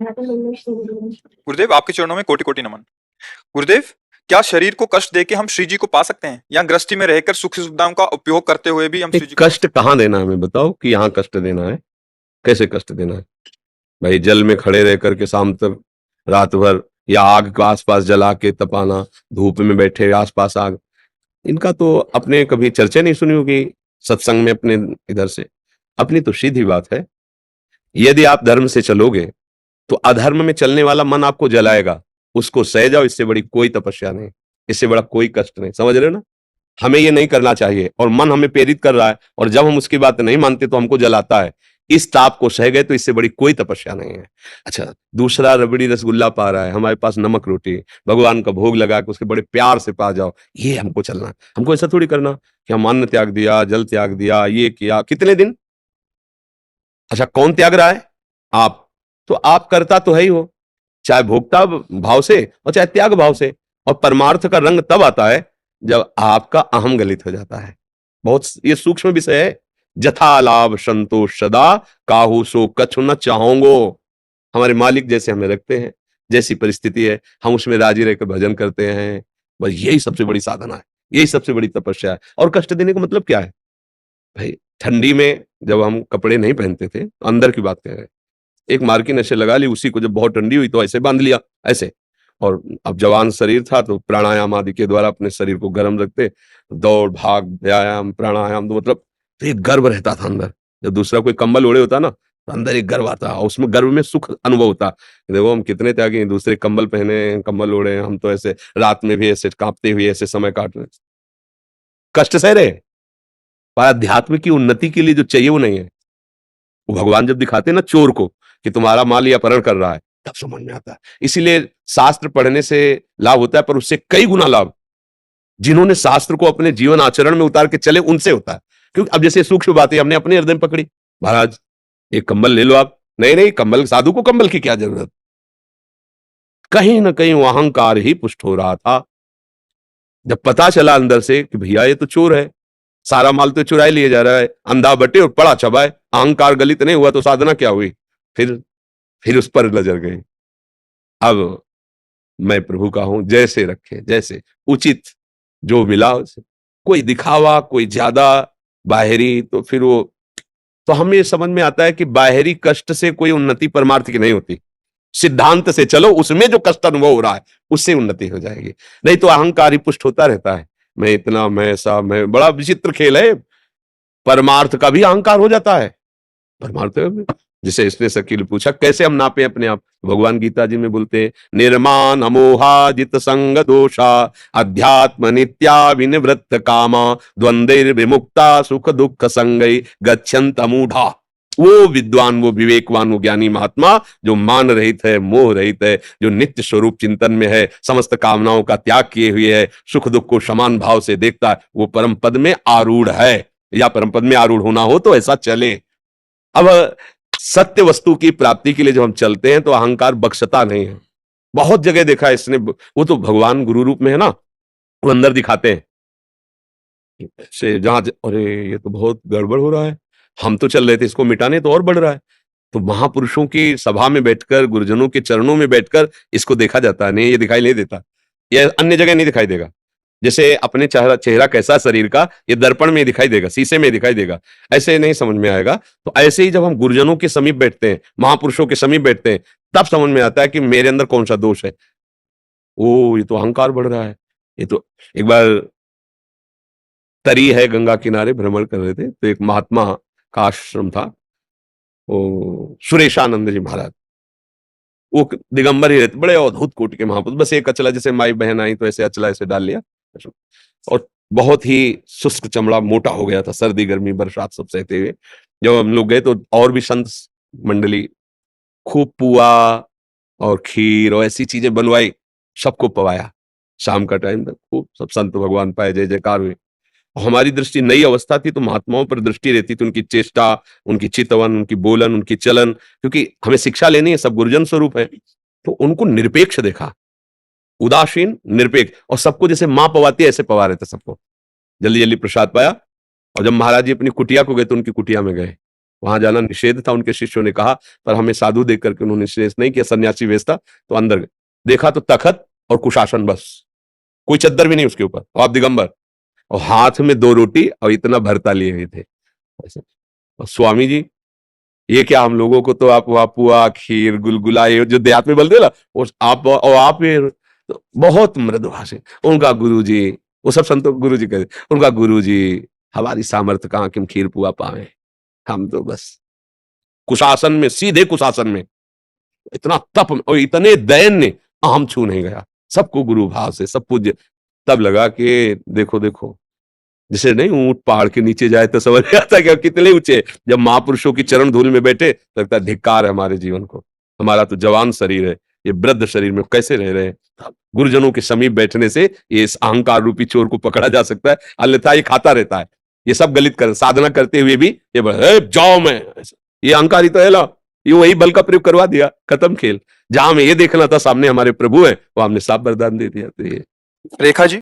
गुरुदेव, आपके चरणों में कोटि कोटि नमन। गुरुदेव, क्या शरीर को कष्ट देके हम श्री जी को पा सकते हैं, या गृहस्थी में रहकर सुख सुविधाओं का उपयोग करते हुए भी हम नहीं, श्री जी को पा कष्ट कहाँ देना है हमें बताओ कि यहाँ कष्ट देना है, कैसे कष्ट देना है? भाई जल में खड़े रह करके शाम तक रात भर, या आग के आसपास जला के तपाना, धूप में बैठे आसपास आग, इनका तो अपने कभी चर्चा नहीं सुनी होगी सत्संग में अपने इधर से। अपनी तो सीधी बात है, यदि आप धर्म से चलोगे तो अधर्म में चलने वाला मन आपको जलाएगा, उसको सह जाओ, इससे बड़ी कोई तपस्या नहीं, इससे बड़ा कोई कष्ट नहीं। समझ रहे हो ना? हमें ये नहीं करना चाहिए और मन हमें प्रेरित कर रहा है, और जब हम उसकी बात नहीं मानते तो हमको जलाता है। इस ताप को सह गए तो इससे बड़ी कोई तपस्या नहीं है। अच्छा, दूसरा रबड़ी रसगुल्ला पा रहा है, हमारे पास नमक रोटी, भगवान का भोग लगा के उसके बड़े प्यार से पा जाओ, ये हमको चलना है। हमको ऐसा थोड़ी करना कि हम अन्न त्याग दिया, जल त्याग दिया, ये किया, कितने दिन। अच्छा, कौन त्याग रहा है? आप। तो आप करता तो है ही हो, चाहे भोक्ता भाव से और चाहे त्याग भाव से। और परमार्थ का रंग तब आता है जब आपका अहम गलित हो जाता है। बहुत ये सूक्ष्म विषय है। जथा लाभ संतोष सदा, काहू सो कछु न चाहोगो। हमारे मालिक जैसे हमें रखते हैं, जैसी परिस्थिति है हम उसमें राजी रहकर भजन करते हैं, बस यही सबसे बड़ी साधना है, यही सबसे बड़ी तपस्या है। और कष्ट देने का मतलब क्या है भाई? ठंडी में जब हम कपड़े नहीं पहनते थे, तो अंदर की बात कह रहे हैं, एक मार्किन ऐसे लगा ली, उसी को जब बहुत ठंडी हुई तो ऐसे बांध लिया ऐसे। और अब जवान शरीर था तो प्राणायाम आदि के द्वारा अपने शरीर को गर्म रखते, दौड़ भाग व्यायाम प्राणायाम, तो मतलब तो एक गर्व रहता था अंदर। जब दूसरा कोई कंबल ओढ़े होता ना, तो अंदर एक गर्व आता, और उसमें गर्व में सुख अनुभव होता। देखो हम कितने त्यागी हैं, दूसरे कंबल पहने, कंबल ओढ़े, हम तो ऐसे रात में भी ऐसे कांपते हुए ऐसे समय काट रहे, कष्ट सह रहे। पर अध्यात्म की उन्नति के लिए जो चाहिए वो नहीं है। वो भगवान जब दिखाते हैं ना चोर को कि तुम्हारा माल ये अपहरण कर रहा है, तब समझ में आता है। इसीलिए शास्त्र पढ़ने से लाभ होता है, पर उससे कई गुना लाभ जिन्होंने शास्त्र को अपने जीवन आचरण में उतार के चले उनसे होता है। क्योंकि अब जैसे सूक्ष्म बातें हमने अपने हृदय में पकड़ी, महाराज एक कंबल ले लो आप, नहीं नहीं कंबल, साधु को कंबल की क्या जरूरत? कहीं ना कहीं वो अहंकार ही पुष्ट हो रहा था। जब पता चला अंदर से कि भैया ये तो चोर है, सारा माल तो चुराए लिए जा रहा है, अंधा बटे और पड़ा चबाए, अहंकार गलित नहीं हुआ तो साधना क्या हुई? फिर उस पर नजर गई। अब मैं प्रभु का हूं, जैसे रखे, जैसे उचित जो मिला उसे। कोई दिखावा, कोई ज्यादा बाहरी, तो फिर वो, तो हमें समझ में आता है कि बाहरी कष्ट से कोई उन्नति परमार्थ की नहीं होती। सिद्धांत से चलो, उसमें जो कष्ट अनुभव हो रहा है उससे उन्नति हो जाएगी। नहीं तो अहंकार ही पुष्ट होता रहता है, मैं इतना, मैं ऐसा, मैं, बड़ा विचित्र खेल है। परमार्थ का भी अहंकार हो जाता है। परमार्थ में जिसे इसने शकील पूछा कैसे हम नापे अपने आप, भगवान गीता जी में बोलते हैं, निर्माण अमोहा जित संग दोषा, अध्यात्म नित्या विनिवृत्त कामा, द्वंद्व विमुक्ता सुख दुख संगई गच्छन्त अमूढ़ा। वो विद्वान, वो विवेकवान, वो ज्ञानी महात्मा जो मान रहित है, मोह रहित है, जो नित्य स्वरूप चिंतन में है, समस्त कामनाओं का त्याग किए हुए है, सुख दुख को समान भाव से देखता है, वो परम पद में आरूढ़ है। या परम पद में आरूढ़ होना हो तो ऐसा चले। अब सत्य वस्तु की प्राप्ति के लिए जब हम चलते हैं तो अहंकार बख्शता नहीं है। बहुत जगह देखा है इसने, वो तो भगवान गुरु रूप में है ना, वो अंदर दिखाते हैं से जहां, अरे ये तो बहुत गड़बड़ हो रहा है, हम तो चल रहे थे इसको मिटाने, तो और बढ़ रहा है। तो महापुरुषों की सभा में बैठकर, गुरुजनों के चरणों में बैठकर इसको देखा जाता है। नहीं, ये दिखाई नहीं देता, ये अन्य जगह नहीं दिखाई देगा। जैसे अपने चेहरा चेहरा कैसा शरीर का, ये दर्पण में दिखाई देगा, शीशे में दिखाई देगा, ऐसे नहीं समझ में आएगा। तो ऐसे ही जब हम गुरुजनों के समीप बैठते हैं, महापुरुषों के समीप बैठते हैं, तब समझ में आता है कि मेरे अंदर कौन सा दोष है। ओ, ये तो अहंकार बढ़ रहा है। ये तो एक बार तरी है गंगा किनारे भ्रमण कर रहे थे, तो एक महात्मा का आश्रम था, वो सुरेशानंद जी महाराज, वो दिगंबर ही रहते, बड़े अद्भुत कोटि के महापुरुष। बस एक अचला, जैसे माई बहन आई तो ऐसे अचला ऐसे डाल लिया, और बहुत ही शुष्क चमड़ा, मोटा हो गया था, सर्दी गर्मी बरसात सब सहते हुए। जब हम लोग गए तो और भी संत मंडली, खूब पुआ और खीर और ऐसी चीजें बनवाई, सबको पवाया। शाम का टाइम था, खूब सब संत भगवान पाए, जय जयकार हुई। हमारी दृष्टि, नई अवस्था थी तो महात्माओं पर दृष्टि रहती थी, उनकी चेष्टा, उनकी चितवन, उनकी बोलन, उनकी चलन, क्योंकि हमें शिक्षा लेनी है, सब गुरुजन स्वरूप है। तो उनको निरपेक्ष देखा, उदासीन निरपेक्ष, और सबको जैसे मां पवाती है ऐसे पवा रहे थे सबको। जल्दी जल्दी प्रसाद पाया, और जब महाराज जी अपनी कुटिया को गए तो उनकी कुटिया में गए, वहां जाना निषेध था, उनके शिष्यों ने कहा, पर हमें साधु देख करके उन्होंने निषेध नहीं किया, सन्यासी वेश था। तो अंदर गए, देखा तो तखत और कुशासन, बस कोई चद्दर भी नहीं उसके ऊपर, और आप दिगंबर, और हाथ में 2 रोटी और इतना भरता लिए हुए थे ऐसे। और स्वामी जी, ये क्या, हम लोगों को तो आप वहाँ पुआ खीर गुलगुला ये जो देहात में बोलते ना, आप ये तो बहुत मृदुभाषी। उनका गुरु जी, वो सब संतों गुरु जी कहते, उनका गुरु जी, हमारी सामर्थ्य कहाँ कि हम खीर पुआ पावे, हम तो बस कुशासन में, सीधे कुशासन में इतना तप और इतने दैन्य, हम छू नहीं गया, सबको गुरु भाव से सब पूज्य। तब लगा कि देखो देखो, जैसे नहीं ऊंट पहाड़ के नीचे जाए तो समझ में आता कि कितने ऊंचे, जब महापुरुषों की चरण धूल में बैठे तो लगता है धिक्कार है हमारे जीवन को, हमारा तो जवान शरीर है, ये वृद्ध शरीर में कैसे रह रहे हैं। गुरुजनों के समीप बैठने से ये इस अहंकार रूपी चोर को पकड़ा जा सकता है, अन्यथा ये खाता रहता है। ये सब गलित कर, साधना करते हुए भी ये जाओ मैं, ये अहंकार ही तो है ला, ये वही बल का प्रयोग करवा दिया, खत्म खेल। जहां हमें ये देखना था सामने हमारे प्रभु है, वो हमने साफ वरदान दे दिया। तो ये रेखा जी,